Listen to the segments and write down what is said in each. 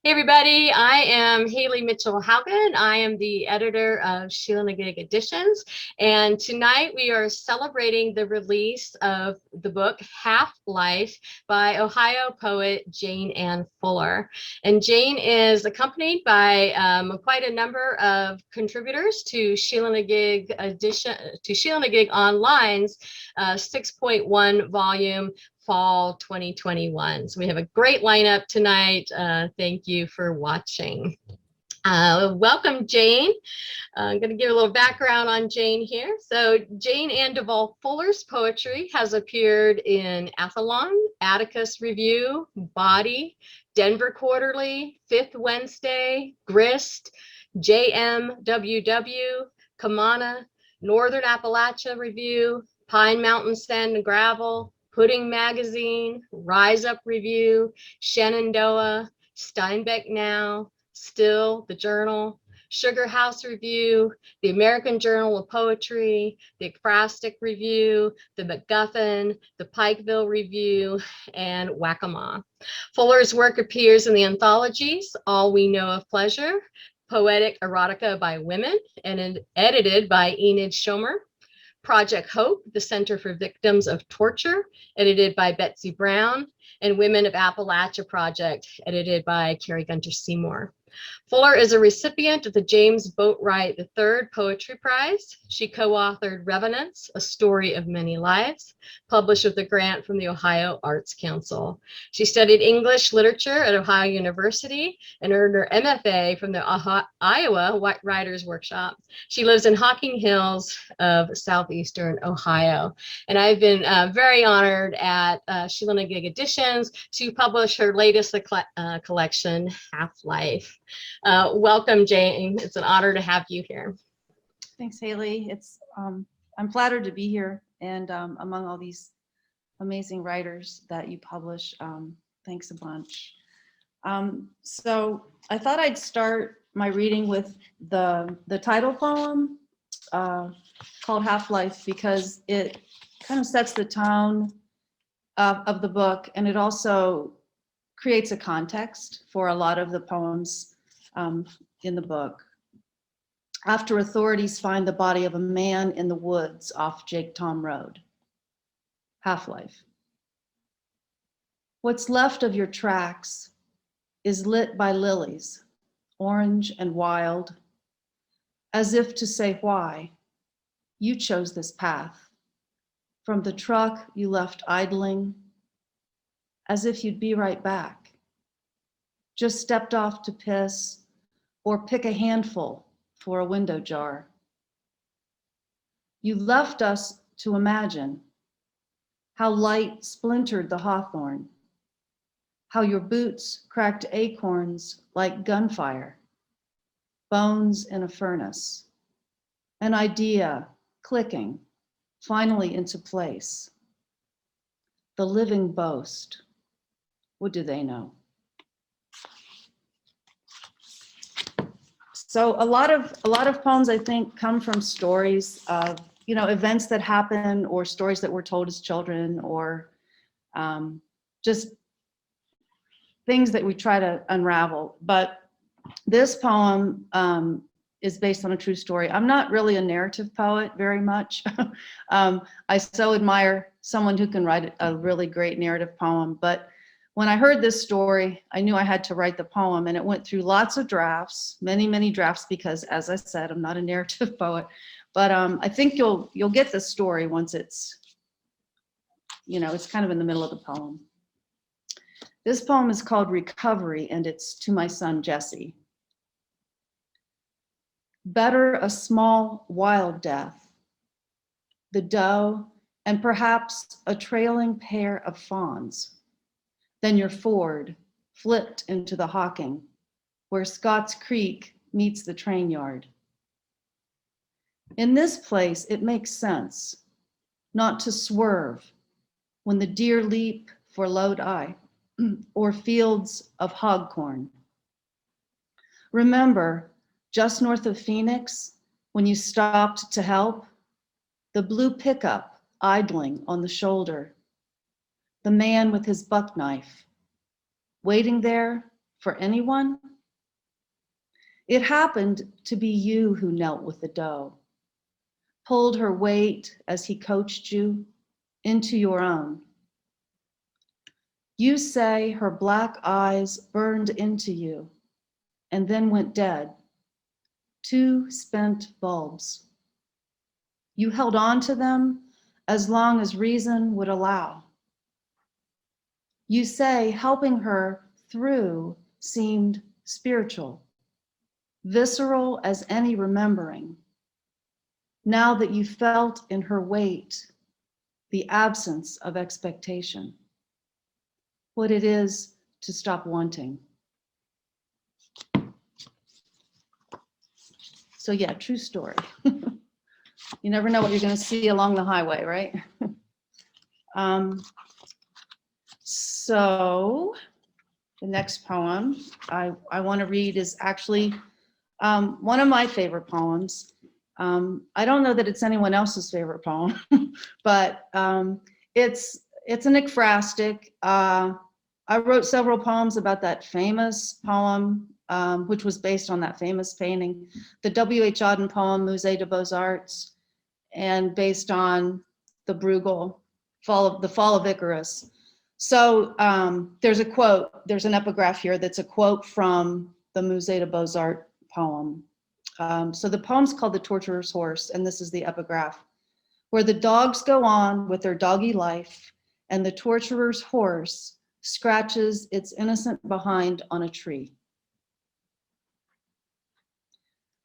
Hey everybody, I am Haley Mitchell Haugen. I am the editor of Sheila-Na-Gig Editions, and tonight we are celebrating the release of the book Half-Life by Ohio poet Jane Ann Fuller. And Jane is accompanied by quite a number of contributors to Sheila-Na-Gig Online's 6.1 volume Fall 2021. So we have a great lineup tonight. Thank you for watching. Welcome, Jane. I'm going to give a little background on Jane here. So Jane Ann Duvall Fuller's poetry has appeared in Athlon, Atticus Review, Body, Denver Quarterly, Fifth Wednesday, Grist, JMWW, Kamana, Northern Appalachia Review, Pine Mountain Sand and Gravel, Pudding Magazine, Rise Up Review, Shenandoah, Steinbeck Now, Still, the Journal, Sugar House Review, the American Journal of Poetry, the Ekphrastic Review, the MacGuffin, the Pikeville Review, and Waccamaw. Fuller's work appears in the anthologies All We Know of Pleasure, Poetic Erotica by Women, and edited by Enid Schomer, Project Hope, the Center for Victims of Torture, edited by Betsy Brown, and Women of Appalachia Project, edited by Carrie Gunter Seymour. Fuller is a recipient of the James Boatwright III Poetry Prize. She co-authored Revenants, A Story of Many Lives, published with a grant from the Ohio Arts Council. She studied English literature at Ohio University and earned her MFA from the Iowa Writers Workshop. She lives in Hocking Hills of southeastern Ohio. And I've been very honored at Sheila-Na-Gig Editions to publish her latest collection, Half-Life. Welcome, Jane. It's an honor to have you here. Thanks, Haley. I'm flattered to be here and among all these amazing writers that you publish. Thanks a bunch. So I thought I'd start my reading with the title poem called Half-Life, because it kind of sets the tone of the book, and it also creates a context for a lot of the poems in the book. After authorities find the body of a man in the woods off Jake Tom Road. Half-Life. What's left of your tracks is lit by lilies, orange and wild, as if to say why you chose this path. From the truck you left idling, as if you'd be right back. Just stepped off to piss or pick a handful for a window jar. You left us to imagine how light splintered the hawthorn, how your boots cracked acorns like gunfire, bones in a furnace, an idea clicking finally into place. The living boast, what do they know? So a lot of poems, I think, come from stories of, events that happen, or stories that were told as children, or just things that we try to unravel. But this poem is based on a true story. I'm not really a narrative poet very much. I so admire someone who can write a really great narrative poem. But when I heard this story, I knew I had to write the poem, and it went through lots of drafts, many drafts, because, as I said, I'm not a narrative poet. But I think you'll get the story once it's, it's kind of in the middle of the poem. This poem is called Recovery, and it's to my son, Jesse. Better a small wild death, the doe, and perhaps a trailing pair of fawns, than your Ford flipped into the Hocking, where Scotts Creek meets the train yard. In this place, it makes sense not to swerve when the deer leap for Lodi or fields of hogcorn. Remember, just north of Phoenix, when you stopped to help, the blue pickup idling on the shoulder, the man with his buck knife, waiting there for anyone? It happened to be you who knelt with the doe, pulled her weight as he coached you into your own. You say her black eyes burned into you and then went dead, 2 spent bulbs. You held on to them as long as reason would allow. You say helping her through seemed spiritual, visceral as any remembering, now that you felt in her weight the absence of expectation, what it is to stop wanting. So yeah, true story. You never know what you're going to see along the highway, right? So the next poem I want to read is actually one of my favorite poems. I don't know that it's anyone else's favorite poem, but it's an ekphrastic. I wrote several poems about that famous poem, which was based on that famous painting, the W.H. Auden poem, Musée des Beaux-Arts, and based on the Bruegel, the Fall of Icarus. So there's a quote, there's an epigraph here that's a quote from the Musée des Beaux-Arts poem. So the poem's called The Torturer's Horse, and this is the epigraph. Where the dogs go on with their doggy life, and the torturer's horse scratches its innocent behind on a tree.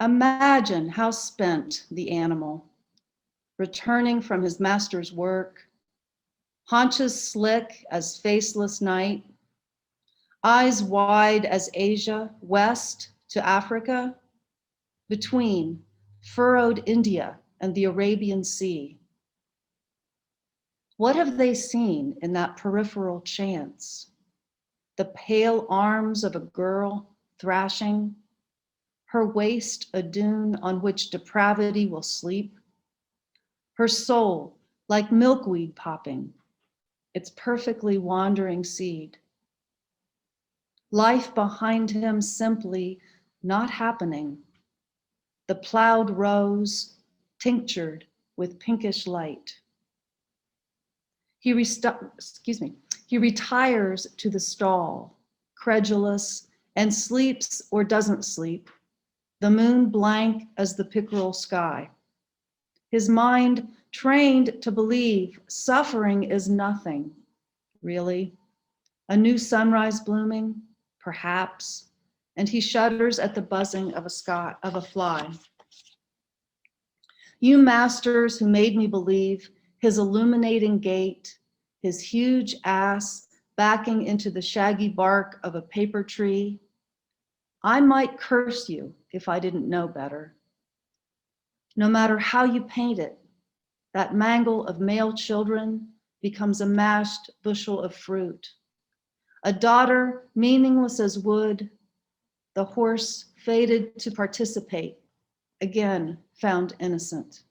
Imagine how spent the animal, returning from his master's work, haunches slick as faceless night, eyes wide as Asia, west to Africa, between furrowed India and the Arabian Sea. What have they seen in that peripheral chance? The pale arms of a girl thrashing, her waist a dune on which depravity will sleep, her soul like milkweed popping, its perfectly wandering seed. Life behind him simply not happening. The plowed rose tinctured with pinkish light. He retires to the stall, credulous, and sleeps or doesn't sleep, the moon blank as the pickerel sky. His mind trained to believe suffering is nothing, really. A new sunrise blooming, perhaps, and he shudders at the buzzing of a fly. You masters who made me believe his illuminating gait, his huge ass backing into the shaggy bark of a paper tree, I might curse you if I didn't know better. No matter how you paint it, that mangle of male children becomes a mashed bushel of fruit. A daughter meaningless as wood, the horse fated to participate, again found innocent.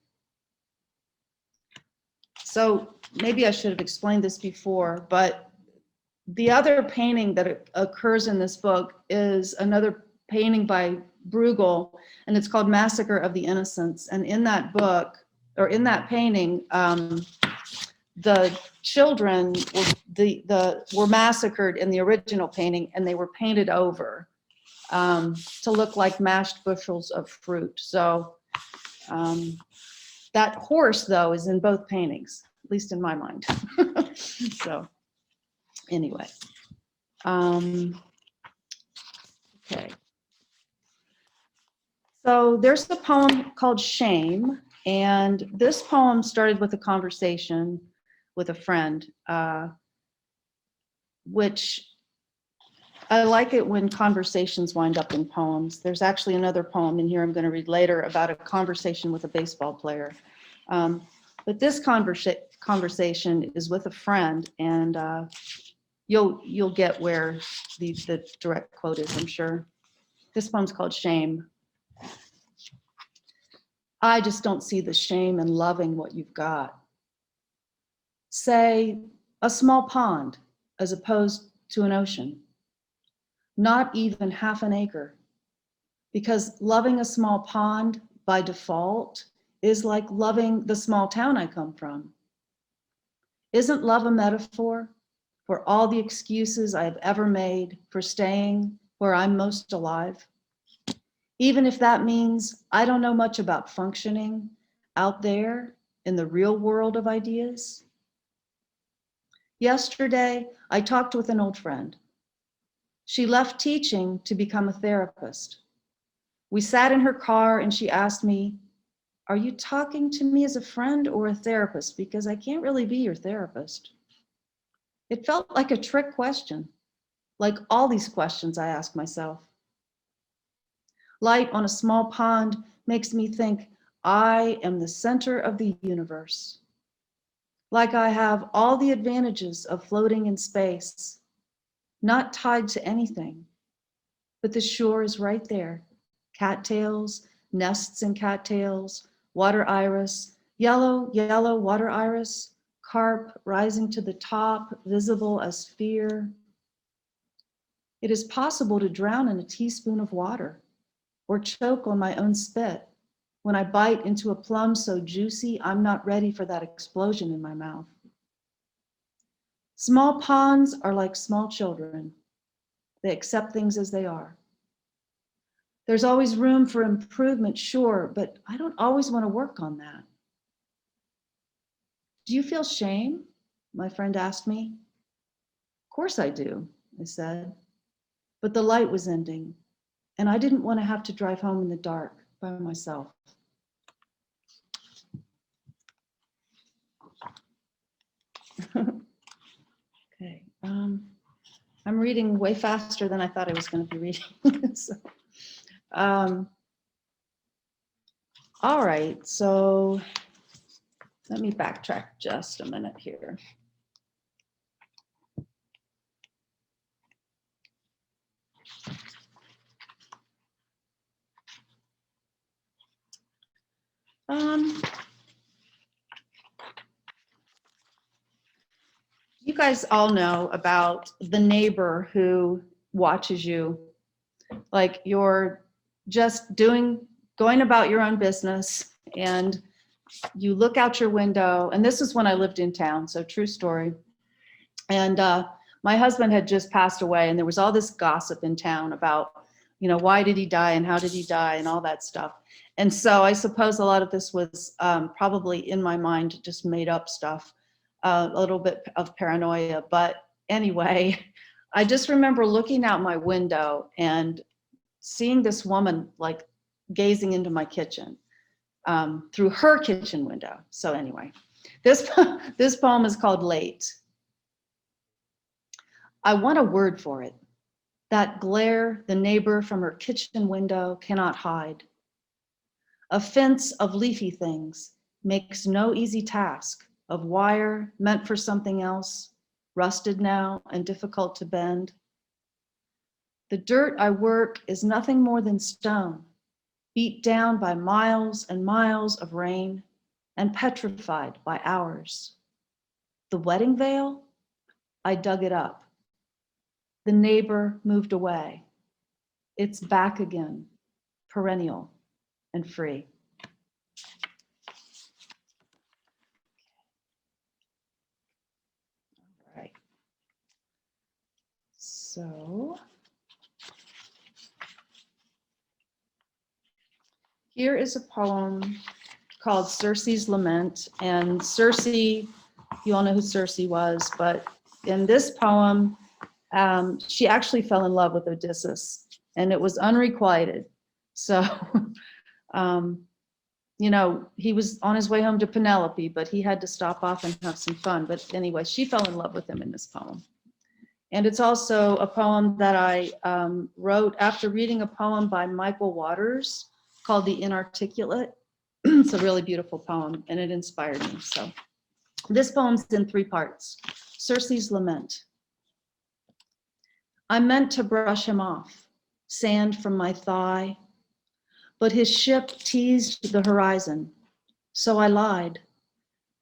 So maybe I should have explained this before, but the other painting that occurs in this book is another painting by Bruegel, and it's called Massacre of the Innocents. And in that book, or in that painting, the children were massacred in the original painting, and they were painted over to look like mashed bushels of fruit. So that horse, though, is in both paintings, at least in my mind. So anyway, okay. So there's a poem called Shame, and this poem started with a conversation with a friend, which I like it when conversations wind up in poems. There's actually another poem in here I'm going to read later about a conversation with a baseball player. But this conversation is with a friend, and you'll get where the direct quote is, I'm sure. This poem's called Shame. I just don't see the shame in loving what you've got. Say, a small pond as opposed to an ocean. not even half an acre, because loving a small pond by default is like loving the small town I come from. Isn't love a metaphor for all the excuses I have ever made for staying where I'm most alive? Even if that means I don't know much about functioning out there in the real world of ideas. Yesterday, I talked with an old friend. She left teaching to become a therapist. We sat in her car and she asked me, "Are you talking to me as a friend or a therapist? Because I can't really be your therapist." It felt like a trick question, like all these questions I ask myself. Light on a small pond makes me think I am the center of the universe. Like I have all the advantages of floating in space, not tied to anything, but the shore is right there. Cattails, nests in cattails, water iris, yellow water iris, carp rising to the top, visible as fear. It is possible to drown in a teaspoon of water or choke on my own spit when I bite into a plum so juicy I'm not ready for that explosion in my mouth. Small ponds are like small children. They accept things as they are. There's always room for improvement, sure, but I don't always want to work on that. Do you feel shame? My friend asked me. Of course I do, I said. But the light was ending, and I didn't want to have to drive home in the dark by myself. Okay, I'm reading way faster than I thought I was going to be reading. So, all right, so let me backtrack just a minute here. You guys all know about the neighbor who watches you, like you're just going about your own business, and you look out your window, and this is when I lived in town, so true story. And my husband had just passed away, and there was all this gossip in town about, why did he die and how did he die and all that stuff. And so I suppose a lot of this was probably in my mind, just made up stuff, a little bit of paranoia. But anyway, I just remember looking out my window and seeing this woman like gazing into my kitchen through her kitchen window. So anyway, this poem is called Late. I want a word for it. That glare the neighbor from her kitchen window cannot hide. A fence of leafy things makes no easy task, of wire meant for something else, rusted now and difficult to bend. The dirt I work is nothing more than stone, beat down by miles and miles of rain and petrified by hours. The wedding veil, I dug it up. The neighbor moved away. It's back again, perennial and free. All right. So here is a poem called Circe's Lament. And Circe, you all know who Circe was, but in this poem, she actually fell in love with Odysseus, and it was unrequited. So, he was on his way home to Penelope, but he had to stop off and have some fun. But anyway, she fell in love with him in this poem. And it's also a poem that I wrote after reading a poem by Michael Waters called The Inarticulate. It's a really beautiful poem, and it inspired me. So this poem's in 3 parts. Circe's Lament. I meant to brush him off, sand from my thigh, but his ship teased the horizon, so I lied,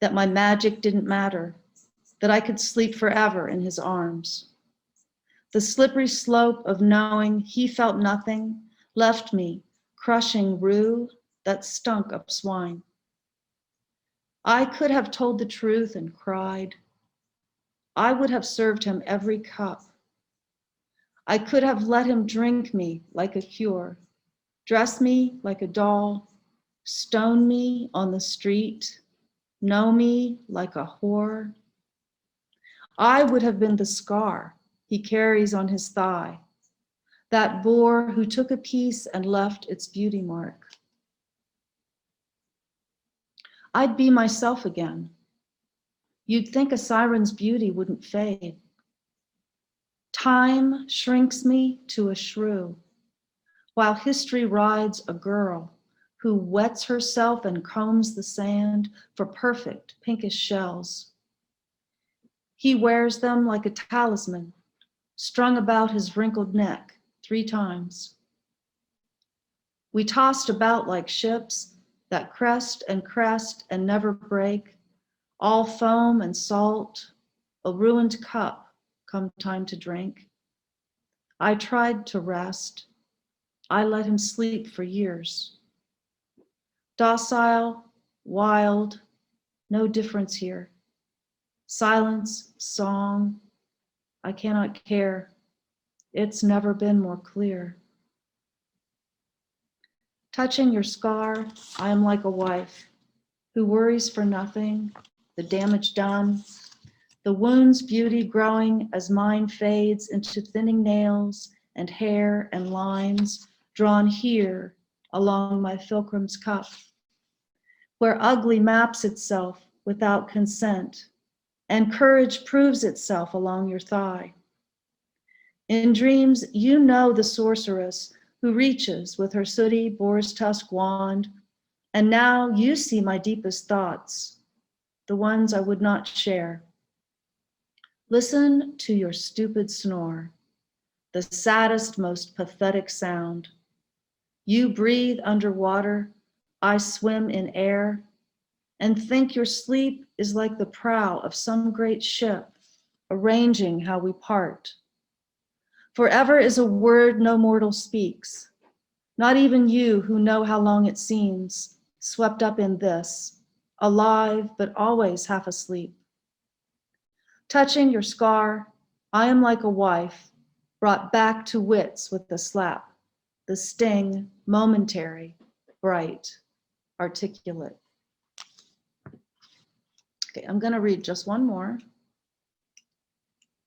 that my magic didn't matter, that I could sleep forever in his arms. The slippery slope of knowing he felt nothing left me crushing rue that stunk of swine. I could have told the truth and cried. I would have served him every cup. I could have let him drink me like a cure, dress me like a doll, stone me on the street, know me like a whore. I would have been the scar he carries on his thigh, that boar who took a piece and left its beauty mark. I'd be myself again. You'd think a siren's beauty wouldn't fade. Time shrinks me to a shrew, while history rides a girl who wets herself and combs the sand for perfect pinkish shells. He wears them like a talisman, strung about his wrinkled neck 3 times. We tossed about like ships that crest and never break, all foam and salt, a ruined cup come time to drink. I tried to rest. I let him sleep for years. Docile, wild, no difference here. Silence, song, I cannot care. It's never been more clear. Touching your scar, I am like a wife who worries for nothing, the damage done, the wound's beauty growing as mine fades into thinning nails and hair and lines drawn here along my Filkram's cup, where ugly maps itself without consent and courage proves itself along your thigh. In dreams, you know the sorceress who reaches with her sooty boar's tusk wand, and now you see my deepest thoughts, the ones I would not share. Listen to your stupid snore, the saddest, most pathetic sound. You breathe underwater, I swim in air, and think your sleep is like the prow of some great ship, arranging how we part. Forever is a word no mortal speaks, not even you who know how long it seems, swept up in this, alive but always half asleep. Touching your scar, I am like a wife, brought back to wits with a slap, the sting momentary, bright, articulate. Okay, I'm gonna read just one more.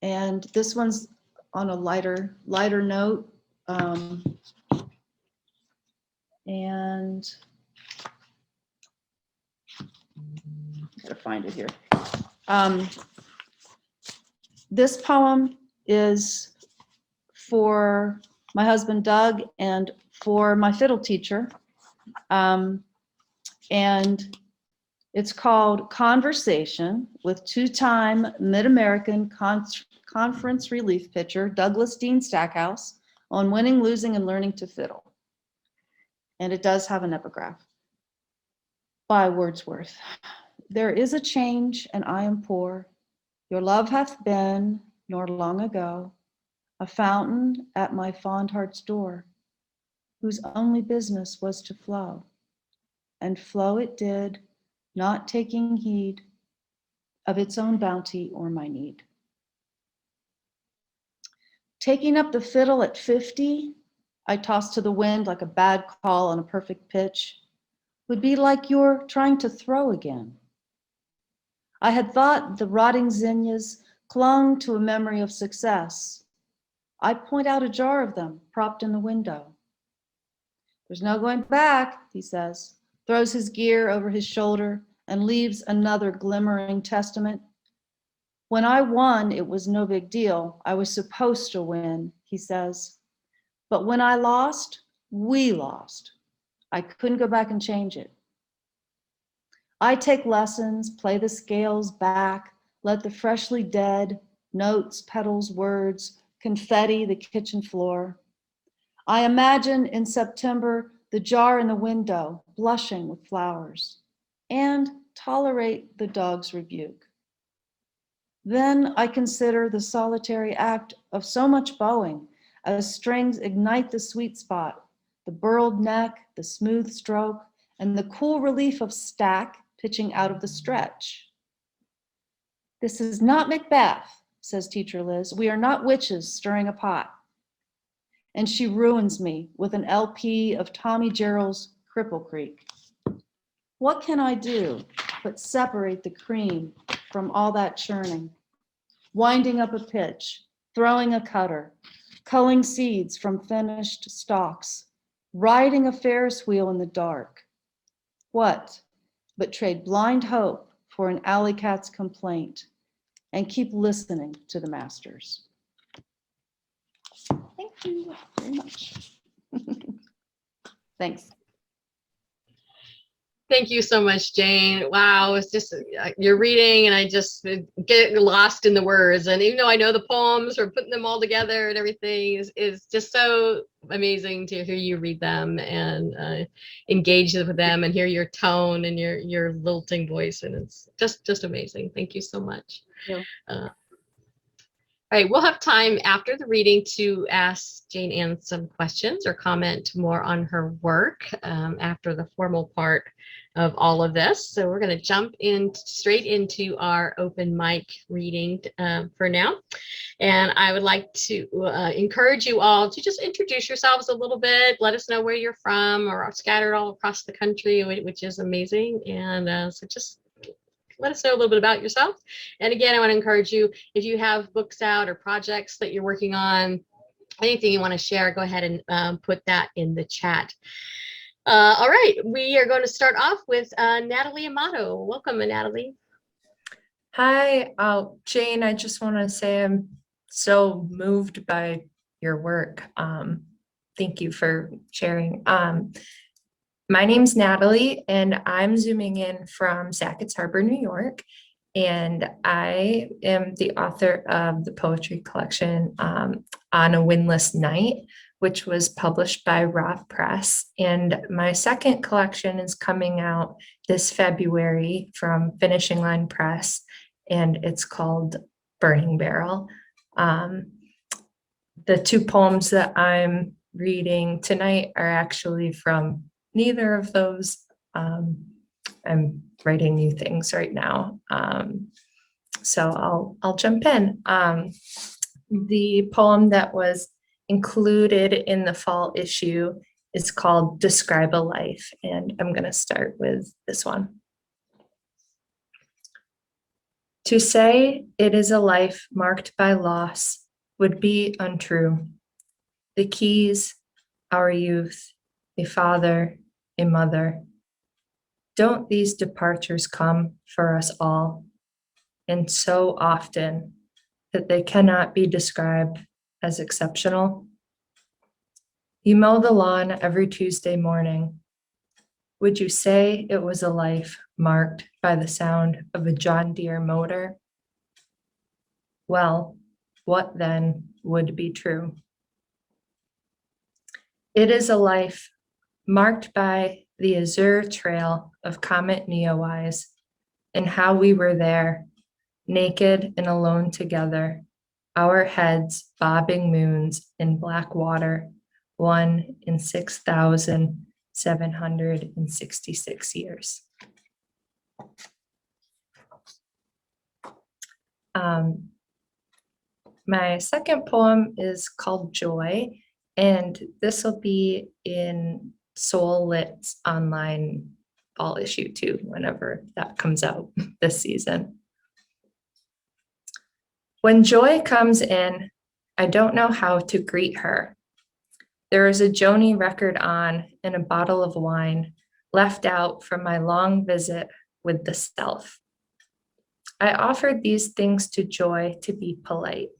And this one's on a lighter note. And gotta find it here. This poem is for my husband Doug and for my fiddle teacher. And it's called Conversation with 2-time Mid-American Conference relief pitcher Douglas Dean Stackhouse on winning, losing, and learning to fiddle. And it does have an epigraph by Wordsworth. There is a change, and I am poor. Your love hath been, nor long ago, a fountain at my fond heart's door, whose only business was to flow. And flow it did, not taking heed of its own bounty or my need. Taking up the fiddle at 50, I tossed to the wind like a bad call on a perfect pitch, would be like you're trying to throw again. I had thought the rotting zinnias clung to a memory of success. I point out a jar of them propped in the window. There's no going back, he says, throws his gear over his shoulder and leaves another glimmering testament. When I won, it was no big deal. I was supposed to win, he says. But when I lost, we lost. I couldn't go back and change it. I take lessons, play the scales back, let the freshly dead, notes, petals, words, confetti the kitchen floor. I imagine in September the jar in the window, blushing with flowers, and tolerate the dog's rebuke. Then I consider the solitary act of so much bowing as strings ignite the sweet spot, the burled neck, the smooth stroke, and the cool relief of stack pitching out of the stretch. This is not Macbeth, says Teacher Liz. We are not witches stirring a pot. And she ruins me with an LP of Tommy Jarrell's Cripple Creek. What can I do but separate the cream from all that churning? Winding up a pitch, throwing a cutter, culling seeds from finished stalks, riding a Ferris wheel in the dark. What but trade blind hope for an alley cat's complaint and keep listening to the masters. Thank you very much. Thanks. Thank you so much, Jane. Wow, it's just you're reading and I just get lost in the words. And even though I know the poems or putting them all together and everything is just so amazing to hear you read them and engage with them and hear your tone and your lilting voice. And it's just amazing. Thank you so much. Yeah. All right, we'll have time after the reading to ask Jane Ann some questions or comment more on her work after the formal part of all of this. So we're going to jump in straight into our open mic reading for now. And I would like to encourage you all to just introduce yourselves a little bit. Let us know where you're from or scattered all across the country, which is amazing. And so just let us know a little bit about yourself. And again, I want to encourage you, if you have books out or projects that you're working on, anything you want to share, go ahead and put that in the chat. All right, we are going to start off with Natalli Amato. Welcome, Natalli. Hi, Jane, I just want to say I'm so moved by your work. Thank you for sharing. My name's Natalli, and I'm zooming in from Sackett's Harbor, New York, and I am the author of the poetry collection On a Windless Night, which was published by Roth Press. And my second collection is coming out this February from Finishing Line Press, and it's called Burning Barrel. The two poems that I'm reading tonight are actually from neither of those. I'm writing new things right now. So I'll jump in. The poem that was included in the fall issue is called Describe a Life, and I'm going to start with this one. To say it is a life marked by loss would be untrue. The keys, our youth, a father, a mother. Don't these departures come for us all, and so often that they cannot be described as exceptional? You mow the lawn every Tuesday morning. Would you say it was a life marked by the sound of a John Deere motor? Well, what then would be true? It is a life marked by the azure trail of Comet Neowise and how we were there, naked and alone together, our heads bobbing moons in black water, 1 in 6,766 years. My second poem is called Joy, and this will be in Soul Lit's online fall issue 2, whenever that comes out this season. When joy comes in, I don't know how to greet her. There is a Joni record on and a bottle of wine left out from my long visit with the self. I offered these things to Joy to be polite.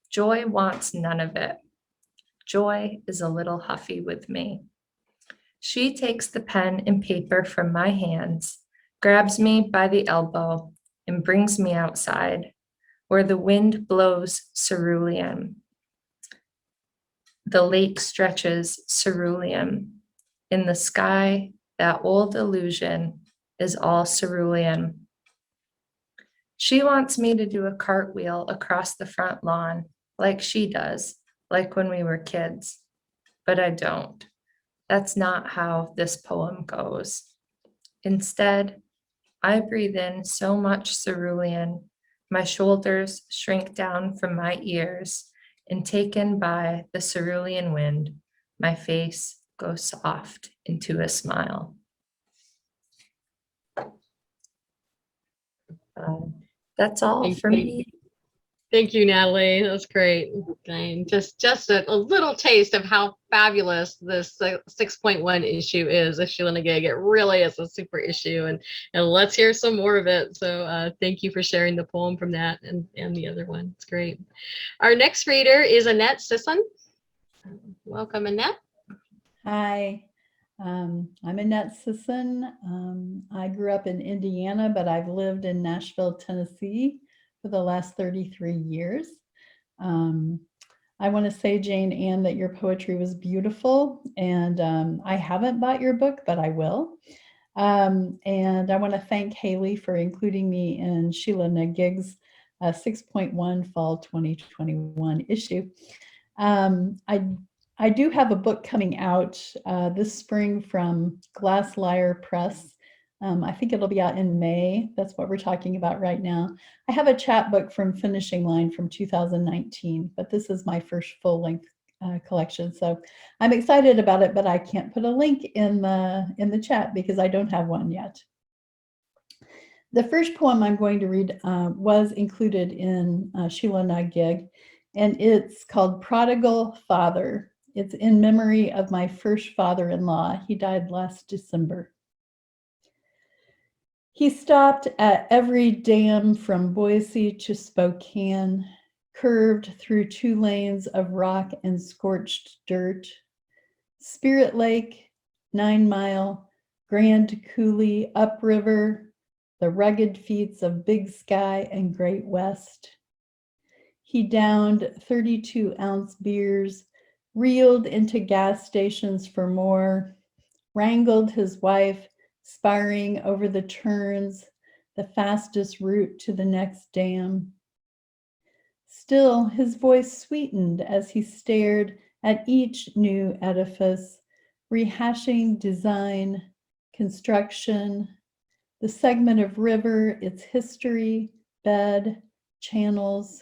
Joy wants none of it. Joy is a little huffy with me. She takes the pen and paper from my hands, grabs me by the elbow, and brings me outside, where the wind blows cerulean. The lake stretches cerulean. In the sky, that old illusion is all cerulean. She wants me to do a cartwheel across the front lawn like she does, like when we were kids, but I don't. That's not how this poem goes. Instead, I breathe in so much cerulean, my shoulders shrink down from my ears, and taken by the cerulean wind, my face goes soft into a smile. That's all for me. Thank you, Natalie. That was great. Okay. Just a little taste of how fabulous this 6.1 issue is of Sheila-Na-Gig. It really is a super issue, and let's hear some more of it. So thank you for sharing the poem from that and the other one. It's great. Our next reader is Annette Sisson. Welcome, Annette. Hi, I'm Annette Sisson. I grew up in Indiana, but I've lived in Nashville, Tennessee for the last 33 years. I want to say, Jane Ann, that your poetry was beautiful, and I haven't bought your book, but I will. And I want to thank Haley for including me in Sheila-Na-Gig's 6.1 Fall 2021 issue. I do have a book coming out this spring from Glass Lyre Press. I think it'll be out in May. That's what we're talking about right now. I have a chapbook from Finishing Line from 2019, but this is my first full-length collection. So I'm excited about it, but I can't put a link in the chat because I don't have one yet. The first poem I'm going to read was included in Sheila-Na-Gig, and it's called Prodigal Father. It's in memory of my first father-in-law. He died last December. He stopped at every dam from Boise to Spokane, curved through 2 lanes of rock and scorched dirt. Spirit Lake, 9 Mile, Grand Coulee, upriver, the rugged feats of Big Sky and Great West. He downed 32-ounce beers, reeled into gas stations for more, wrangled his wife, sparring over the turns, the fastest route to the next dam. Still, his voice sweetened as he stared at each new edifice, rehashing design, construction, the segment of river, its history, bed, channels,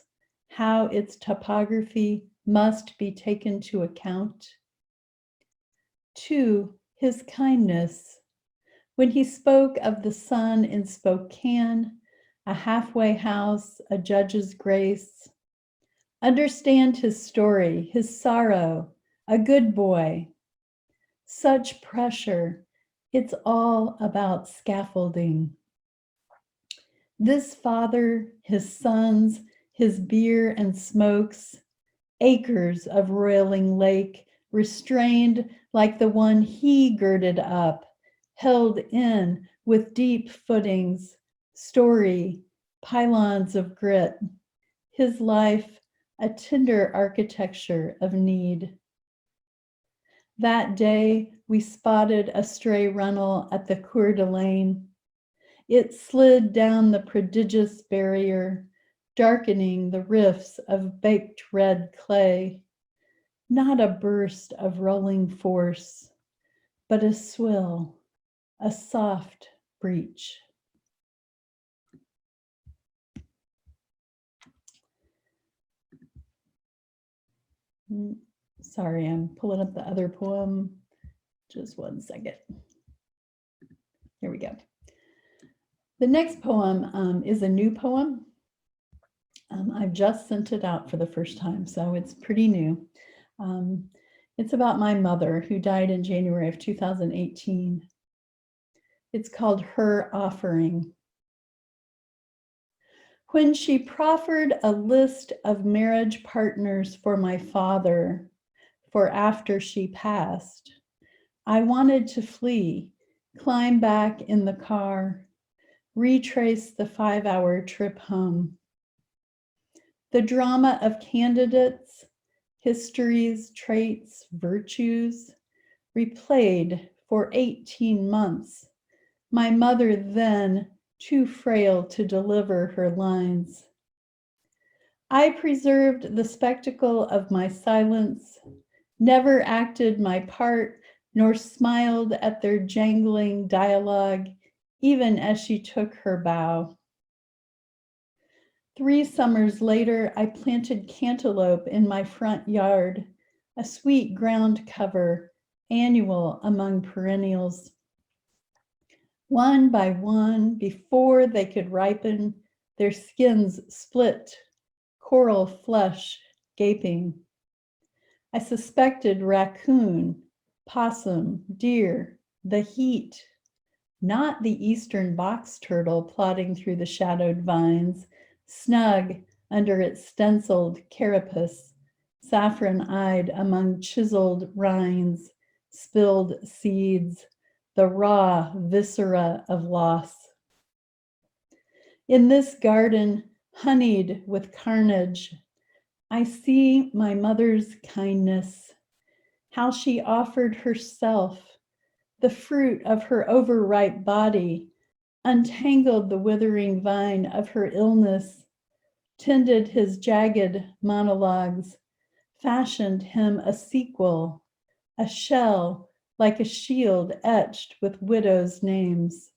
how its topography must be taken to account. 2, his kindness. When he spoke of the sun in Spokane, a halfway house, a judge's grace. Understand his story, his sorrow, a good boy. Such pressure, it's all about scaffolding. This father, his sons, his beer and smokes, acres of roiling lake, restrained like the one he girded up, held in with deep footings, story, pylons of grit, his life, a tender architecture of need. That day, we spotted a stray runnel at the Coeur d'Alene. It slid down the prodigious barrier, darkening the rifts of baked red clay. Not a burst of rolling force, but a swill, a soft breach. Sorry, I'm pulling up the other poem. Just one second. Here we go. The next poem is a new poem. I've just sent it out for the first time, so it's pretty new. It's about my mother who died in January of 2018. It's called Her Offering. When she proffered a list of marriage partners for my father for after she passed, I wanted to flee, climb back in the car, retrace the 5-hour trip home. The drama of candidates, histories, traits, virtues, replayed for 18 months. My mother then too frail to deliver her lines. I preserved the spectacle of my silence, never acted my part, nor smiled at their jangling dialogue, even as she took her bow. 3 summers later, I planted cantaloupe in my front yard, a sweet ground cover, annual among perennials. One by one, before they could ripen, their skins split, coral flesh gaping. I suspected raccoon, possum, deer, the heat, not the eastern box turtle plodding through the shadowed vines, snug under its stenciled carapace, saffron-eyed among chiseled rinds, spilled seeds, the raw viscera of loss. In this garden, honeyed with carnage, I see my mother's kindness, how she offered herself, the fruit of her overripe body, untangled the withering vine of her illness, tended his jagged monologues, fashioned him a sequel, a shell like a shield etched with widows' names.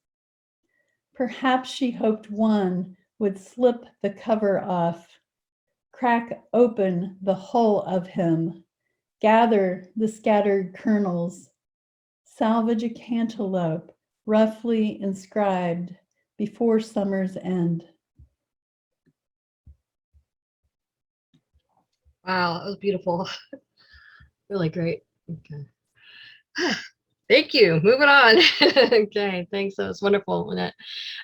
Perhaps she hoped one would slip the cover off, crack open the hull of him, gather the scattered kernels, salvage a cantaloupe roughly inscribed before summer's end. Wow, that was beautiful. Really great. Okay. Thank you. Moving on. Okay, thanks. That was wonderful, Annette.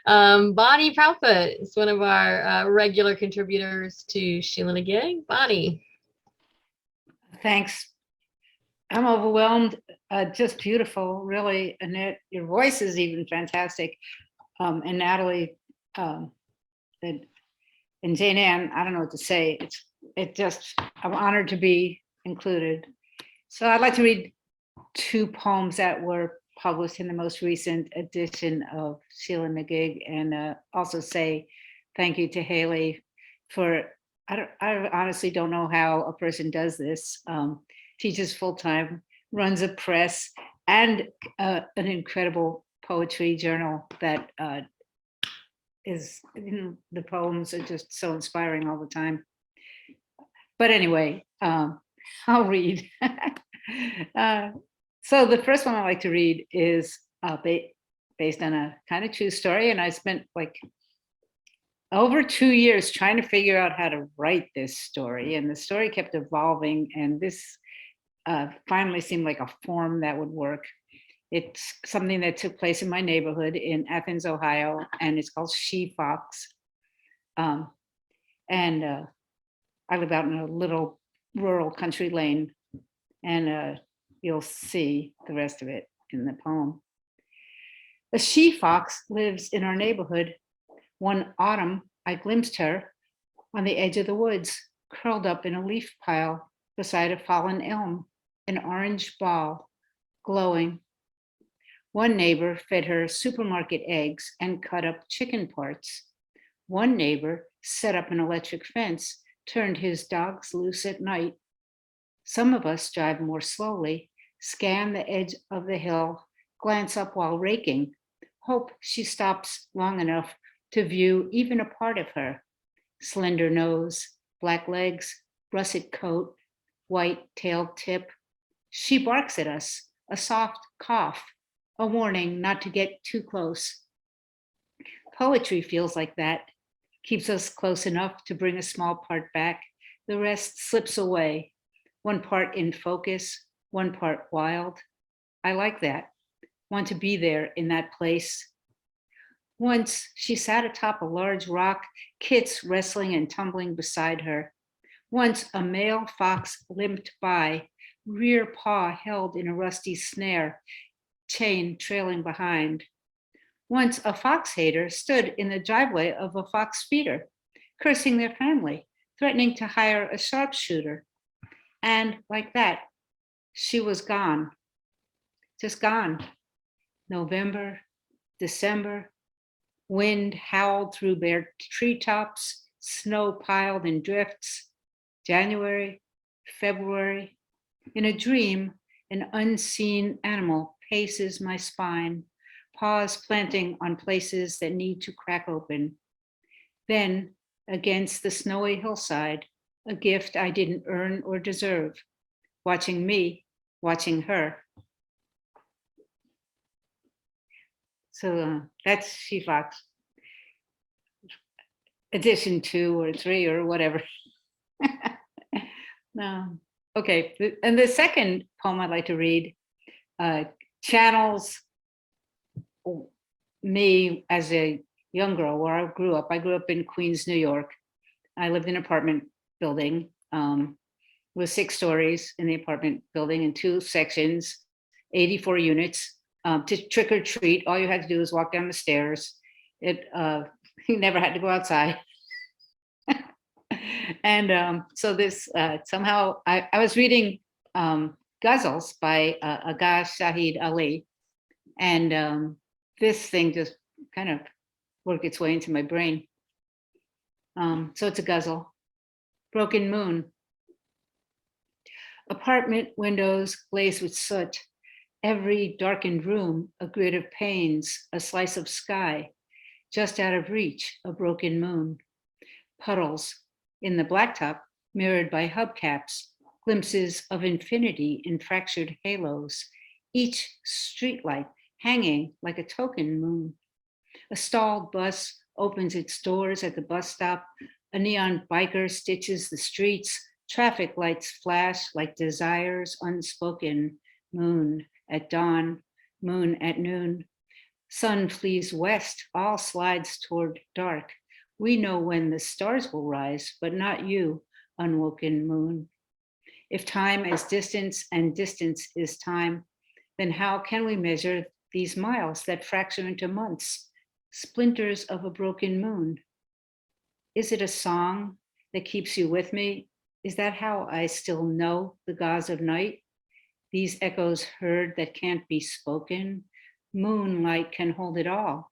Bonnie Proudfoot is one of our regular contributors to Sheila-Na-Gig. Bonnie. Thanks. I'm overwhelmed. Just beautiful, really, Annette. Your voice is even fantastic. And Natalie and Jane Ann, I don't know what to say. I'm honored to be included. So I'd like to read 2 poems that were published in the most recent edition of Sheila-Na-Gig, and also say thank you to Haley for, I honestly don't know how a person does this. Teaches full-time, runs a press, and an incredible poetry journal that is, the poems are just so inspiring all the time. But anyway, I'll read. So the first one I like to read is based on a kind of true story, and I spent like over 2 years trying to figure out how to write this story, and the story kept evolving, and this finally seemed like a form that would work. It's something that took place in my neighborhood in Athens, Ohio, and it's called She Fox. I live out in a little rural country lane, and you'll see the rest of it in the poem. A she fox lives in our neighborhood. One autumn, I glimpsed her on the edge of the woods, curled up in a leaf pile beside a fallen elm, an orange ball, glowing. One neighbor fed her supermarket eggs and cut up chicken parts. One neighbor set up an electric fence, turned his dogs loose at night. Some of us drive more slowly, scan the edge of the hill, glance up while raking, hope she stops long enough to view even a part of her. Slender nose, black legs, russet coat, white-tailed tip. She barks at us, a soft cough, a warning not to get too close. Poetry feels like that, keeps us close enough to bring a small part back. The rest slips away, one part in focus, one part wild. I like that, want to be there in that place. Once she sat atop a large rock, kits wrestling and tumbling beside her. Once a male fox limped by, rear paw held in a rusty snare, chain trailing behind. Once a fox hater stood in the driveway of a fox feeder, cursing their family, threatening to hire a sharpshooter. And like that, she was gone, just gone. November, December, Wind howled through bare treetops, snow piled in drifts. January, February. In a dream, an unseen animal paces my spine, paws planting on places that need to crack open. Then, against the snowy hillside, a gift I didn't earn or deserve, watching me, watching her. So that's She Fox, edition 2 or 3 or whatever. No. Okay, and the second poem I'd like to read channels me as a young girl where I grew up. I grew up in Queens, New York. I lived in an apartment building with 6 stories in the apartment building in 2 sections, 84 units. To trick or treat, all you had to do was walk down the stairs. You never had to go outside. And so this somehow I was reading ghazals by Agha Shahid Ali, and this thing just kind of worked its way into my brain. So it's a ghazal. Broken Moon. Apartment windows glazed with soot. Every darkened room, a grid of panes, a slice of sky. Just out of reach, a broken moon. Puddles in the blacktop, mirrored by hubcaps, glimpses of infinity in fractured halos, each streetlight hanging like a token moon. A stalled bus opens its doors at the bus stop. A neon biker stitches the streets. Traffic lights flash like desires unspoken. Moon at dawn, moon at noon. Sun flees west, all slides toward dark. We know when the stars will rise, but not you, unwoken moon. If time is distance and distance is time, then how can we measure these miles that fracture into months, splinters of a broken moon? Is it a song that keeps you with me? Is that how I still know the gauze of night? These echoes heard that can't be spoken. Moonlight can hold it all.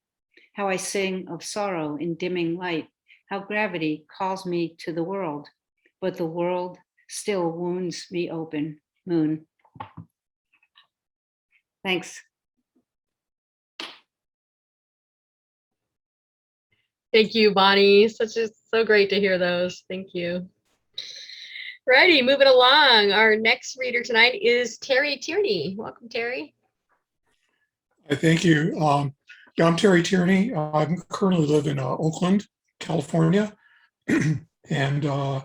How I sing of sorrow in dimming light, how gravity calls me to the world, but the world still wounds me open. Moon. Thanks. Thank you, Bonnie. So great to hear those. Thank you. Righty, moving along. Our next reader tonight is Terry Tierney. Welcome, Terry. Thank you. Yeah, I'm Terry Tierney. I currently live in Oakland, California. And I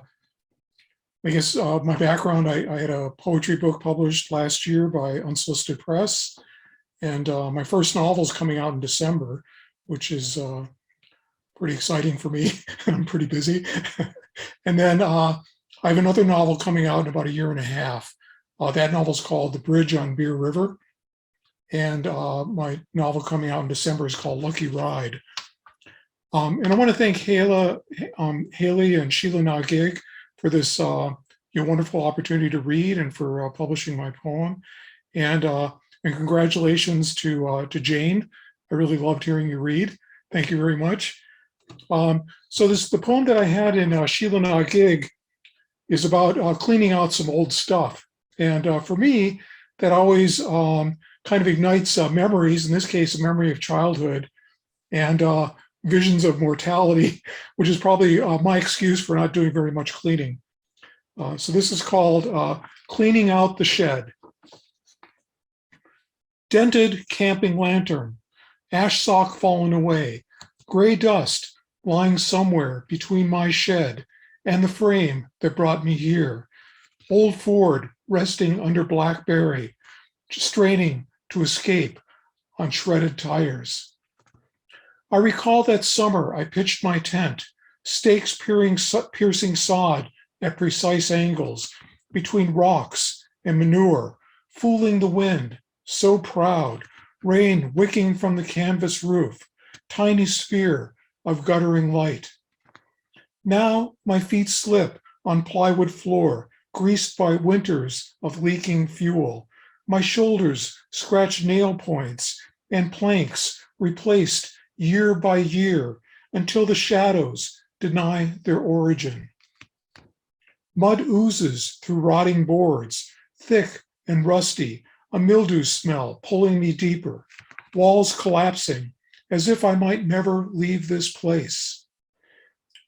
guess my background, I had a poetry book published last year by Unsolicited Press. And my first novel is coming out in December, which is pretty exciting for me. I'm pretty busy. And then I have another novel coming out in about 1.5 years. That novel is called The Bridge on Beer River. And my novel coming out in December is called Lucky Ride. And I want to thank Haley and Sheila-Na-Gig for this wonderful opportunity to read and for publishing my poem. And congratulations to Jane. I really loved hearing you read. Thank you very much. So the poem that I had in Sheila-Na-Gig is about cleaning out some old stuff. And for me, that always kind of ignites memories, in this case, a memory of childhood and visions of mortality, which is probably my excuse for not doing very much cleaning. So this is called Cleaning Out the Shed. Dented camping lantern, ash sock fallen away, gray dust lying somewhere between my shed and the frame that brought me here. Old Ford resting under blackberry, straining to escape on shredded tires. I recall that summer I pitched my tent, stakes piercing sod at precise angles between rocks and manure, fooling the wind, so proud, rain wicking from the canvas roof, tiny sphere of guttering light. Now my feet slip on plywood floor, greased by winters of leaking fuel. My shoulders scratch nail points and planks replaced year by year, until the shadows deny their origin. Mud oozes through rotting boards, thick and rusty, a mildew smell pulling me deeper, walls collapsing as if I might never leave this place.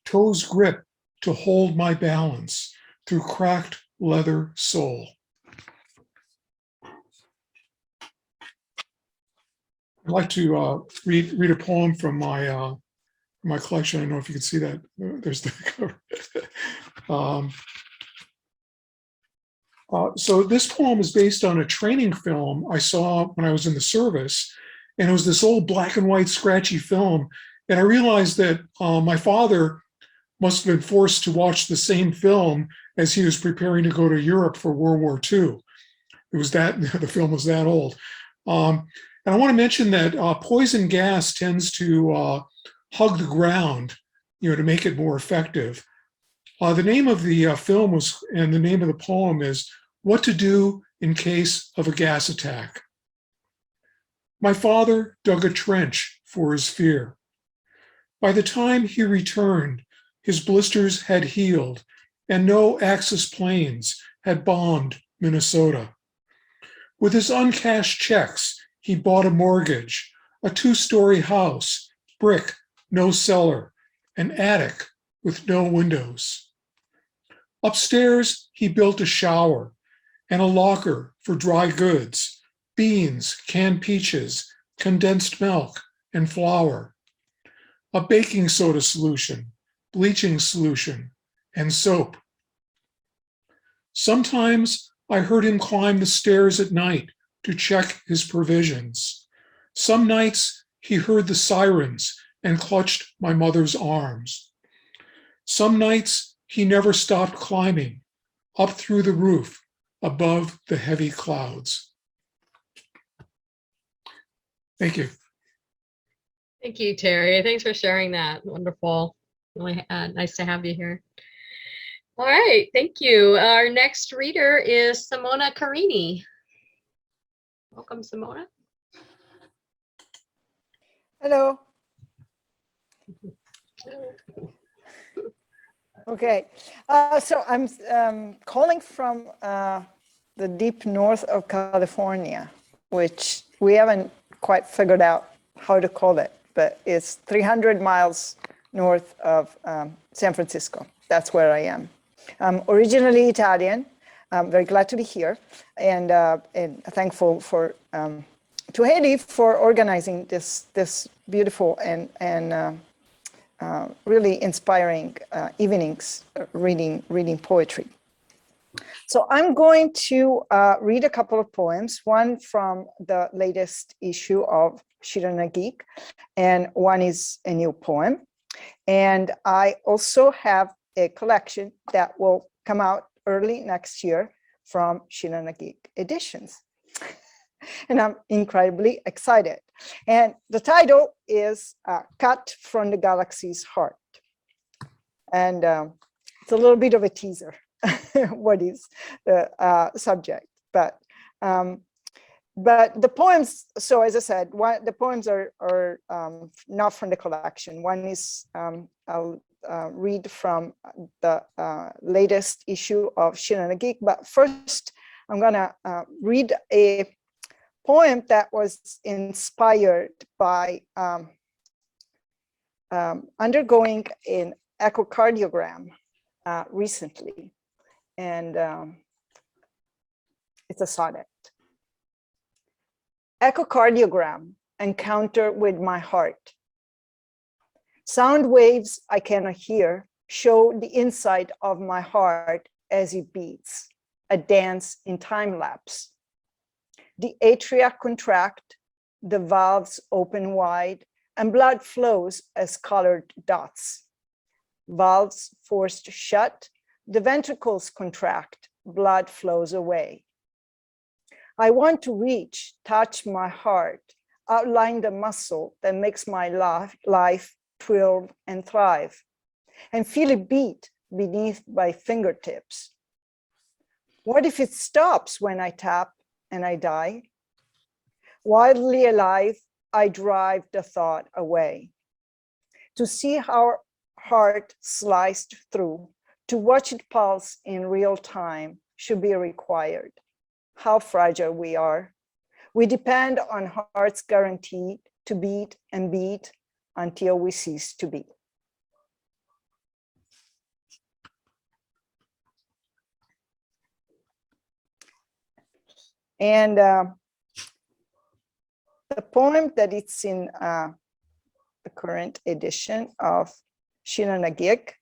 Toes grip to hold my balance through cracked leather sole. I'd like to read a poem from my collection. I don't know if you can see that. There's the cover. So this poem is based on a training film I saw when I was in the service, and it was this old black and white scratchy film. And I realized that my father must have been forced to watch the same film as he was preparing to go to Europe for World War II. It was that, the film was that old. And I want to mention that poison gas tends to hug the ground, to make it more effective. The name of the film was, and the name of the poem is What to Do in Case of a Gas Attack. My father dug a trench for his fear. By the time he returned, his blisters had healed and no Axis planes had bombed Minnesota. With his uncashed checks, he bought a mortgage, a 2-story house, brick, no cellar, an attic with no windows. Upstairs, he built a shower and a locker for dry goods, beans, canned peaches, condensed milk, and flour, a baking soda solution, bleaching solution, and soap. Sometimes I heard him climb the stairs at night to check his provisions. Some nights he heard the sirens and clutched my mother's arms. Some nights he never stopped climbing up through the roof above the heavy clouds. Thank you. Thank you, Terry. Thanks for sharing that. Wonderful. Really nice to have you here. All right, thank you. Our next reader is Simona Carini. Welcome, Simona. Hello. Okay, so I'm calling from the deep north of California, which we haven't quite figured out how to call it, but it's 300 miles north of San Francisco. That's where I am. I'm originally Italian. I'm very glad to be here, and thankful for to Haiti for organizing this beautiful and really inspiring evenings reading poetry. So I'm going to read a couple of poems, one from the latest issue of Sheila-Na-Gig, and one is a new poem. And I also have a collection that will come out early next year from Sheila-Na-Gig Editions. And I'm incredibly excited. And the title is Cut from the Galaxy's Heart. And it's a little bit of a teaser, what is the subject. But the poems, so as I said, the poems are not from the collection. One is, I'll read from the latest issue of Sheila-Na-Gig. But first, I'm gonna read a poem that was inspired by undergoing an echocardiogram recently. And it's a sonnet. Echocardiogram, encounter with my heart. Sound waves I cannot hear show the inside of my heart as it beats, a dance in time lapse. The atria contract, the valves open wide, and blood flows as colored dots. Valves forced shut, the ventricles contract, blood flows away. I want to reach, touch my heart, outline the muscle that makes my life thrill and thrive, and feel it beat beneath my fingertips. What if it stops when I tap and I die? Wildly alive, I drive the thought away. To see our heart sliced through, to watch it pulse in real time should be required. How fragile we are. We depend on hearts guaranteed to beat and beat until we cease to be. And the poem that it's in the current edition of Sheila-Na-Gig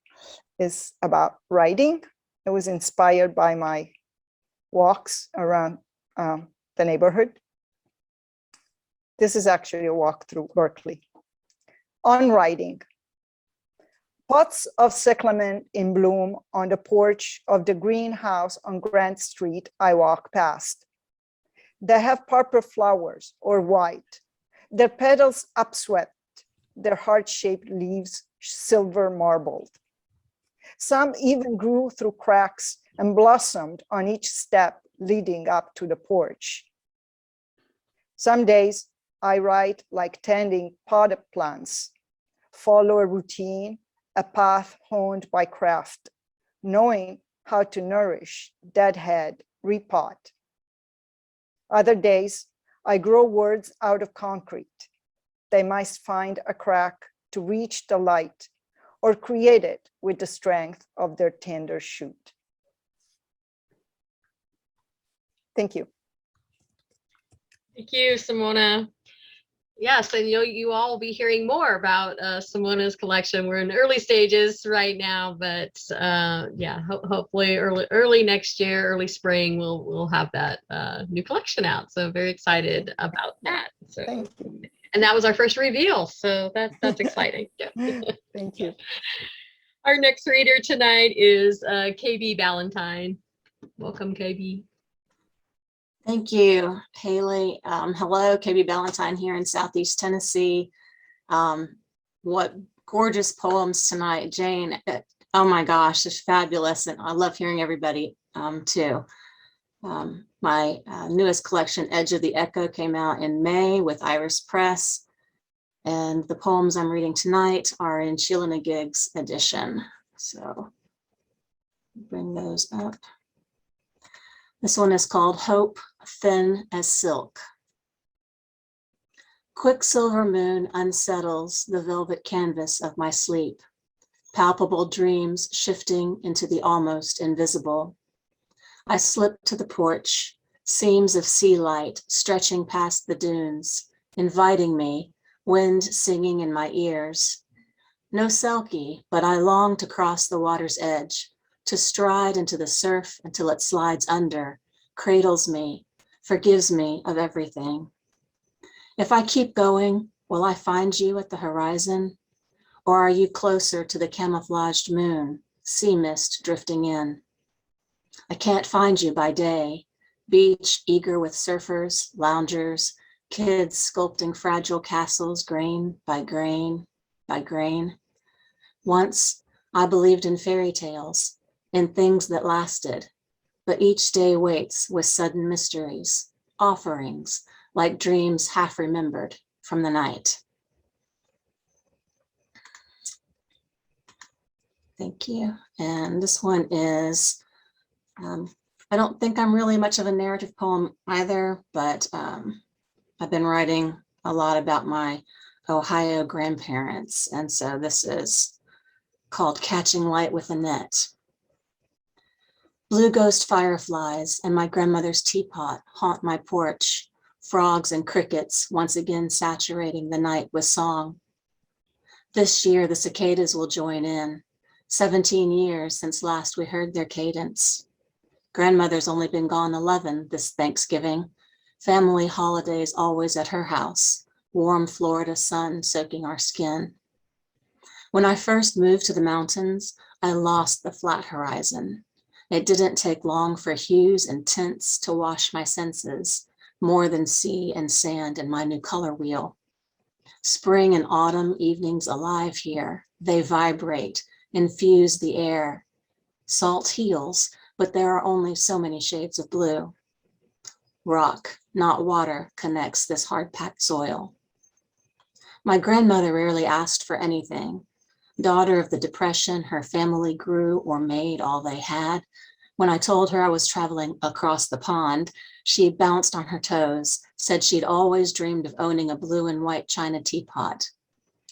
is about writing. It was inspired by my walks around the neighborhood. This is actually a walk through Berkeley. On writing. Pots of cyclamen in bloom on the porch of the greenhouse on Grant Street I walk past. They have purple flowers or white, their petals upswept, their heart-shaped leaves silver marbled. Some even grew through cracks and blossomed on each step leading up to the porch. Some days I write like tending potted plants, follow a routine, a path honed by craft, knowing how to nourish, deadhead, repot. Other days, I grow words out of concrete. They must find a crack to reach the light or create it with the strength of their tender shoot. Thank you. Thank you, Simona. Yes, and you all will be hearing more about Simona's collection. We're in early stages right now, but yeah, hopefully early next year, early spring, we'll have that new collection out. So very excited about that. So, Thank you. and that was our first reveal, so that's exciting. Yeah. Thank you. Our next reader tonight is KB Ballentine. Welcome, KB. Thank you, Haley. Hello, KB Ballentine here in Southeast Tennessee. What gorgeous poems tonight, Jane. Oh my gosh, it's fabulous. And I love hearing everybody too. My newest collection, Edge of the Echo, came out in May with Iris Press. And the poems I'm reading tonight are in Sheila-Na-Gig's edition. So bring those up. This one is called Hope, Thin as Silk. Quicksilver moon unsettles the velvet canvas of my sleep, palpable dreams shifting into the almost invisible. I slip to the porch, seams of sea light stretching past the dunes, inviting me, wind singing in my ears. No selkie, but I long to cross the water's edge, to stride into the surf until it slides under, cradles me, forgives me of everything. If I keep going, will I find you at the horizon? Or are you closer to the camouflaged moon, sea mist drifting in? I can't find you by day, beach eager with surfers, loungers, kids sculpting fragile castles grain by grain by grain. Once I believed in fairy tales, in things that lasted, but each day waits with sudden mysteries, offerings, like dreams half remembered from the night. Thank you. And this one is, I don't think I'm really much of a narrative poem either, but I've been writing a lot about my Ohio grandparents. And so this is called Catching Light with Annette. Blue ghost fireflies and my grandmother's teapot haunt my porch, frogs and crickets once again saturating the night with song. This year, the cicadas will join in. 17 years since last we heard their cadence. Grandmother's only been gone 11 this Thanksgiving. Family holidays always at her house, warm Florida sun soaking our skin. When I first moved to the mountains, I lost the flat horizon. It didn't take long for hues and tints to wash my senses, more than sea and sand in my new color wheel. Spring and autumn evenings alive here. They vibrate, infuse the air. Salt heals, but there are only so many shades of blue. Rock, not water, connects this hard-packed soil. My grandmother rarely asked for anything. Daughter of the Depression, her family grew or made all they had. When I told her I was traveling across the pond, she bounced on her toes, said she'd always dreamed of owning a blue and white china teapot.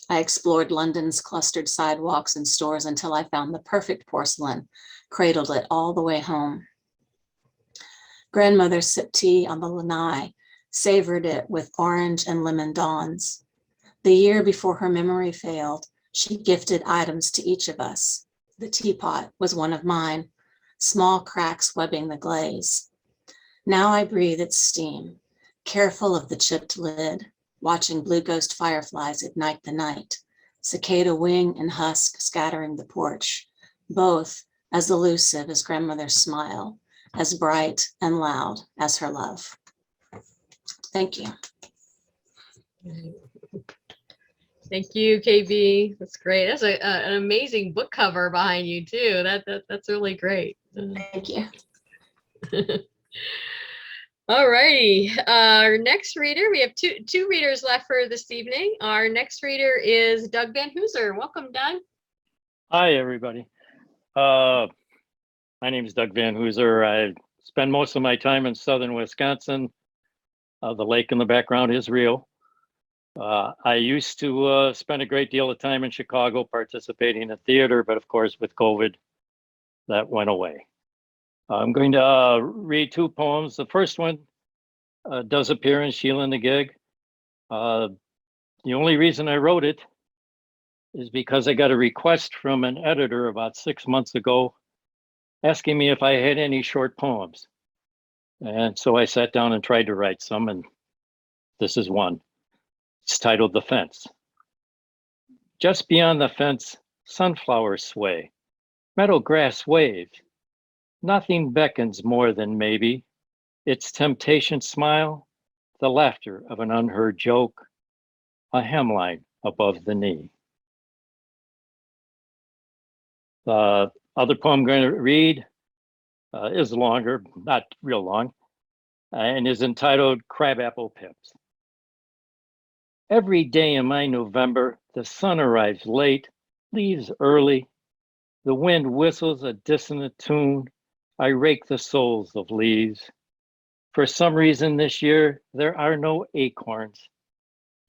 I explored London's clustered sidewalks and stores until I found the perfect porcelain, cradled it all the way home. Grandmother sipped tea on the lanai, savored it with orange and lemon dawns. The year before her memory failed, she gifted items to each of us. The teapot was one of mine, small cracks webbing the glaze. Now I breathe its steam, careful of the chipped lid, watching blue ghost fireflies ignite the night, cicada wing and husk scattering the porch, both as elusive as grandmother's smile, as bright and loud as her love. Thank you. Thank you, KB. That's great. That's an amazing book cover behind you too. That's really great. Thank you. All righty. Our next reader, we have two readers left for this evening. Our next reader is Doug Van Hooser. Welcome, Doug. Hi, everybody. My name is Doug Van Hooser. I spend most of my time in southern Wisconsin. The lake in the background is real. I used to spend a great deal of time in Chicago participating in theater, but of course with COVID, that went away. I'm going to read two poems. The first one does appear in Sheila-Na-Gig. The only reason I wrote it is because I got a request from an editor about 6 months ago asking me if I had any short poems. And so I sat down and tried to write some, and this is one. It's titled The Fence. Just beyond the fence, sunflowers sway, meadow grass waves. Nothing beckons more than maybe its temptation smile, the laughter of an unheard joke, a hemline above the knee. The other poem I'm going to read is longer, not real long, and is entitled Crabapple Pips. Every day in my November, the sun arrives late, leaves early. The wind whistles a dissonant tune. I rake the souls of leaves. For some reason this year, there are no acorns.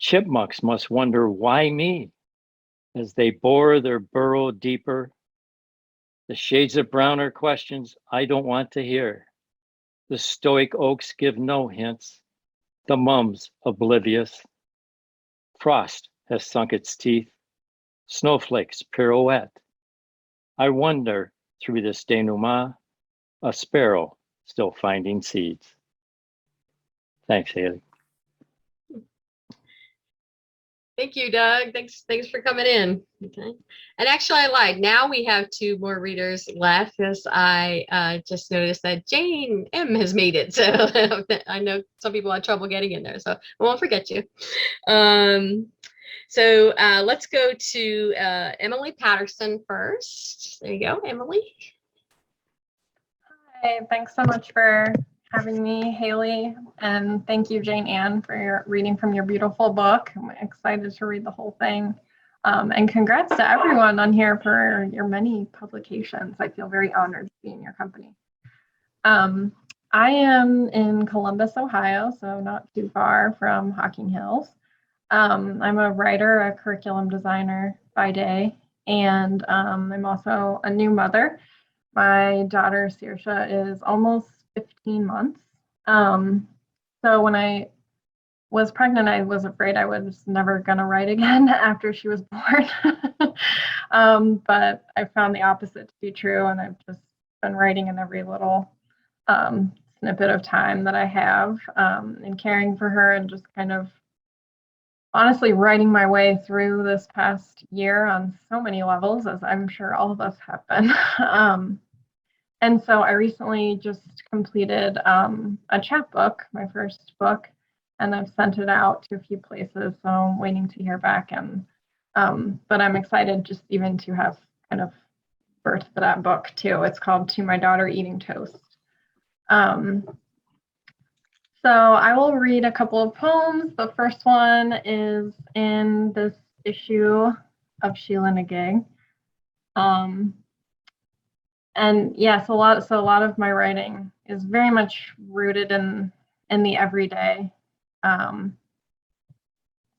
Chipmunks must wonder why me, as they bore their burrow deeper. The shades of brown are questions I don't want to hear. The stoic oaks give no hints. The mums oblivious. Frost has sunk its teeth. Snowflakes pirouette. I wonder through this denouement, a sparrow still finding seeds. Thanks, Haley. Thank you, Doug. Thanks for coming in. Okay. And actually, I lied. Now we have two more readers left because I just noticed that Jane M has made it. So I know some people had trouble getting in there, so I won't forget you. So let's go to Emily Patterson first. There you go, Emily. Hi, thanks so much for having me, Haley, and thank you, Jane Ann, for your reading from your beautiful book. I'm excited to read the whole thing. And congrats to everyone on here for your many publications. I feel very honored to be in your company. I am in Columbus, Ohio, so not too far from Hocking Hills. I'm a writer, a curriculum designer by day, and I'm also a new mother. My daughter, Saoirse, is almost 15 months. So when I was pregnant, I was afraid I was never gonna write again after she was born. But I found the opposite to be true, and I've just been writing in every little snippet of time that I have, and caring for her, and just kind of honestly writing my way through this past year on so many levels, as I'm sure all of us have been. And so I recently just completed a chapbook, my first book, and I've sent it out to a few places. So I'm waiting to hear back. And but I'm excited just even to have kind of birthed that book too. It's called To My Daughter Eating Toast. So I will read a couple of poems. The first one is in this issue of Sheila-Na-Gig. And yes, a lot of my writing is very much rooted in the everyday,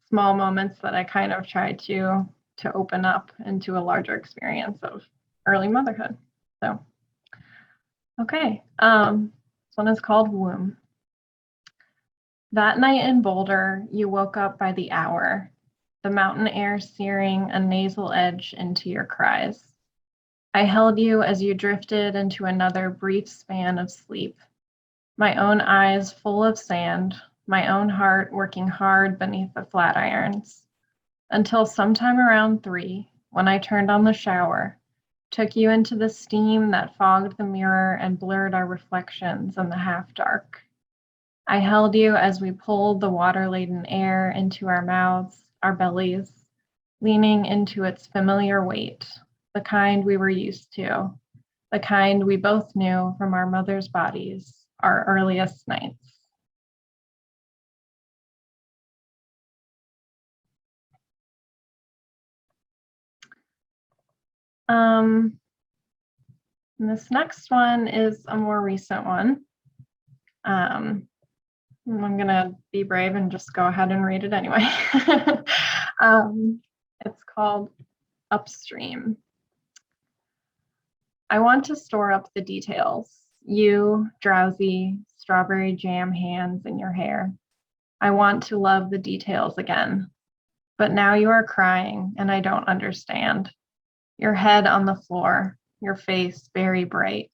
small moments that I kind of try to open up into a larger experience of early motherhood. So, okay, this one is called Womb. That night in Boulder, you woke up by the hour, the mountain air searing a nasal edge into your cries. I held you as you drifted into another brief span of sleep, my own eyes full of sand, my own heart working hard beneath the flat irons, until sometime around 3, when I turned on the shower, took you into the steam that fogged the mirror and blurred our reflections in the half-dark. I held you as we pulled the water-laden air into our mouths, our bellies, leaning into its familiar weight, the kind we were used to, the kind we both knew from our mother's bodies, our earliest nights. And this next one is a more recent one. I'm gonna be brave and just go ahead and read it anyway. It's called Upstream. I want to store up the details. You, drowsy, strawberry jam hands in your hair. I want to love the details again. But now you are crying and I don't understand. Your head on the floor, your face very bright.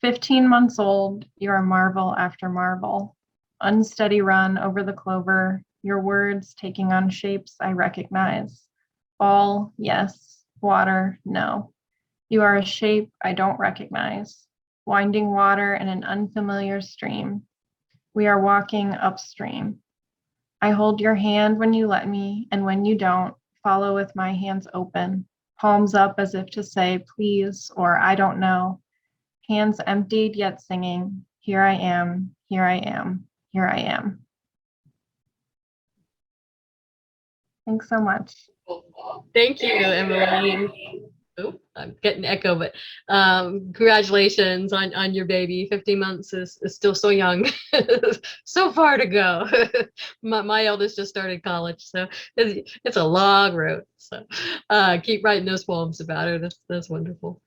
15 months old, you're marvel after marvel. Unsteady run over the clover, your words taking on shapes I recognize. Ball, yes. Water, no. You are a shape I don't recognize. Winding water in an unfamiliar stream. We are walking upstream. I hold your hand when you let me, and when you don't, follow with my hands open, palms up as if to say, please, or I don't know. Hands emptied yet singing, here I am, here I am, here I am. Thanks so much. Thank you, Emily. Oh, I'm getting an echo, but congratulations on your baby. 15 months is still so young. So far to go. My eldest just started college, so it's a long road. So keep writing those poems about her. That's wonderful.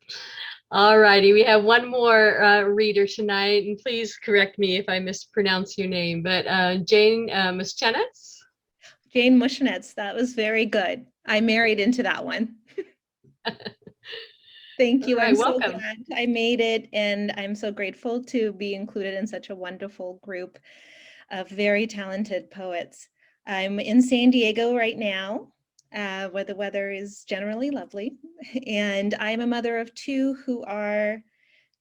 All righty, we have one more reader tonight, and please correct me if I mispronounce your name, but Jane Muschenetz. Jane Muschenetz, that was very good. I married into that one. Thank you. All right, I'm so welcome. glad I made it, and I'm so grateful to be included in such a wonderful group of very talented poets. I'm in San Diego right now, where the weather is generally lovely, and I'm a mother of 2 who are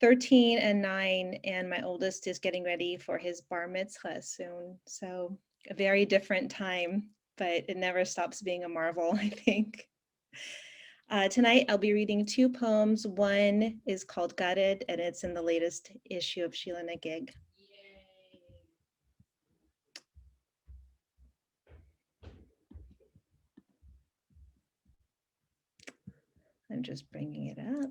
13 and 9, and my oldest is getting ready for his bar mitzvah soon. So a very different time, but it never stops being a marvel, I think. Tonight, I'll be reading 2 poems. One is called Gutted, and it's in the latest issue of Sheila-Na-Gig. I'm just bringing it up.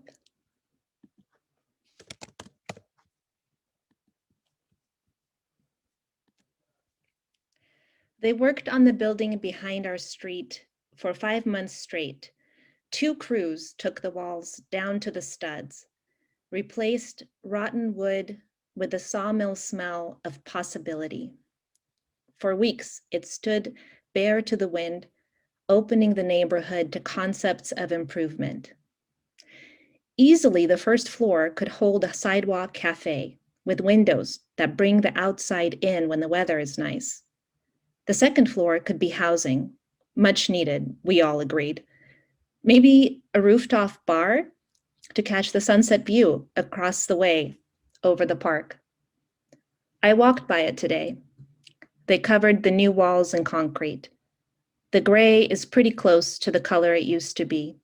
They worked on the building behind our street for 5 months straight. 2 crews took the walls down to the studs, replaced rotten wood with the sawmill smell of possibility. For weeks, it stood bare to the wind, opening the neighborhood to concepts of improvement. Easily, the first floor could hold a sidewalk cafe with windows that bring the outside in when the weather is nice. The second floor could be housing, much needed, we all agreed. Maybe a rooftop bar to catch the sunset view across the way over the park. I walked by it today. They covered the new walls in concrete. The gray is pretty close to the color it used to be.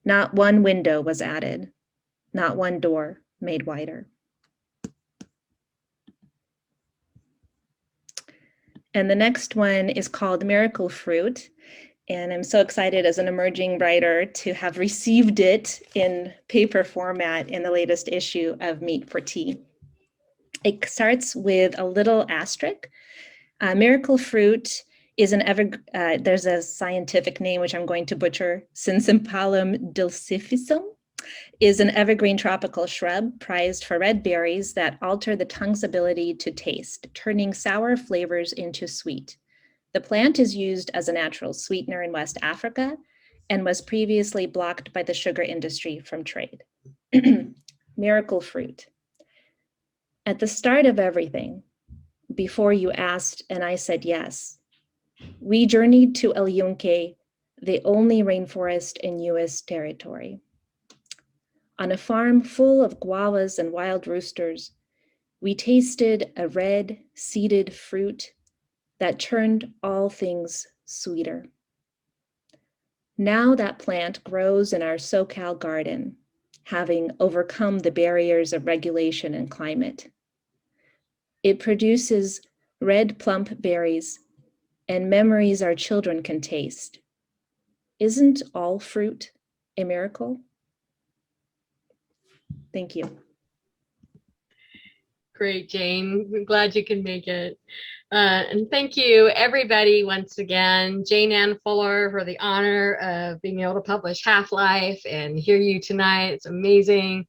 Not one window was added, not one door made wider. And the next one is called Miracle Fruit. And I'm so excited as an emerging writer to have received it in paper format in the latest issue of Meat for Tea. It starts with a little asterisk. Miracle Fruit is an there's a scientific name which I'm going to butcher, Syncympalum dulcificum, is an evergreen tropical shrub prized for red berries that alter the tongue's ability to taste, turning sour flavors into sweet. The plant is used as a natural sweetener in West Africa and was previously blocked by the sugar industry from trade. Miracle Fruit. At the start of everything, before you asked and I said yes, we journeyed to El Yunque, the only rainforest in US territory. On a farm full of guavas and wild roosters, we tasted a red, seeded fruit that turned all things sweeter. Now that plant grows in our SoCal garden, having overcome the barriers of regulation and climate. It produces red plump berries and memories our children can taste. Isn't all fruit a miracle? Thank you. Great, Jane. We're glad you can make it. And thank you, everybody, once again. Jane Ann Fuller, for the honor of being able to publish Half-Life and hear you tonight. It's amazing.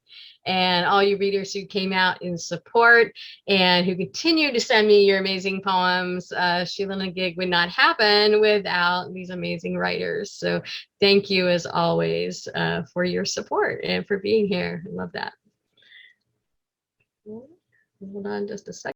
And all you readers who came out in support and who continue to send me your amazing poems. Sheila-Na-Gig would not happen without these amazing writers. So thank you, as always, for your support and for being here. I love that. Hold on just a second.